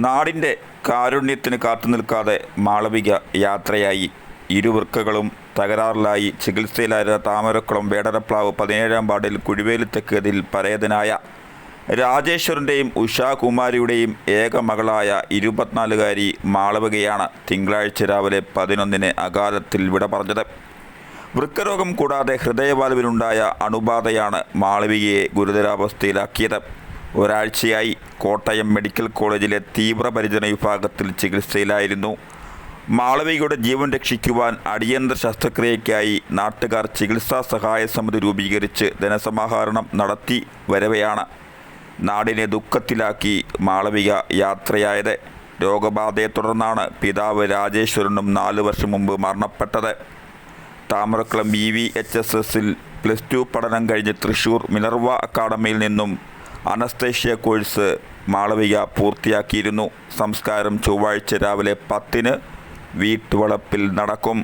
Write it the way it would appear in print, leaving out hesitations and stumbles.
നാടിൻ്റെ കാരുണ്യത്തിന് കാത്തുനിൽക്കാതെ മാളവിക യാത്രയായി. ഇരുവൃക്കകളും തകരാറിലായി ചികിത്സയിലായിരുന്ന താമരക്കുളം വേടരപ്ലാവ് 17-ാം വാർഡിൽ കുഴിവേലിത്തെക്കേതിൽ പരേതനായ രാജേശ്വറിൻ്റെയും ഉഷാകുമാരിയുടെയും ഏക മകളായ 24-കാരി മാളവികയാണ് തിങ്കളാഴ്ച രാവിലെ 11-ന് അകാലത്തിൽ വിട പറഞ്ഞത്. വൃക്കരോഗം കൂടാതെ ഹൃദയവാൽവിനുണ്ടായ അണുബാധയാണ് മാളവികയെ ഗുരുതരാവസ്ഥയിലാക്കിയത്. ഒരാഴ്ചയായി കോട്ടയം മെഡിക്കൽ കോളേജിലെ തീവ്രപരിചരണ വിഭാഗത്തിൽ ചികിത്സയിലായിരുന്നു. മാളവികയുടെ ജീവൻ രക്ഷിക്കുവാൻ അടിയന്തര ശസ്ത്രക്രിയയ്ക്കായി നാട്ടുകാർ ചികിത്സാ സഹായ സമിതി രൂപീകരിച്ച് ധനസമാഹരണം നടത്തി വരവെയാണ് നാടിനെ ദുഃഖത്തിലാക്കി മാളവിക യാത്രയായത്. രോഗബാധയെ തുടർന്നാണ് പിതാവ് രാജേശ്വരനും 4 വർഷം മുമ്പ് മരണപ്പെട്ടത്. താമരക്കുളം VVHSSൽ +2 പഠനം കഴിഞ്ഞ് തൃശൂർ മിനർവ അക്കാഡമിയിൽ നിന്നും അനസ്തേഷ്യ കോഴ്സ് മാളവിക പൂർത്തിയാക്കിയിരുന്നു. സംസ്കാരം ചൊവ്വാഴ്ച രാവിലെ 10-ന് വീട്ടുവളപ്പിൽ നടക്കും.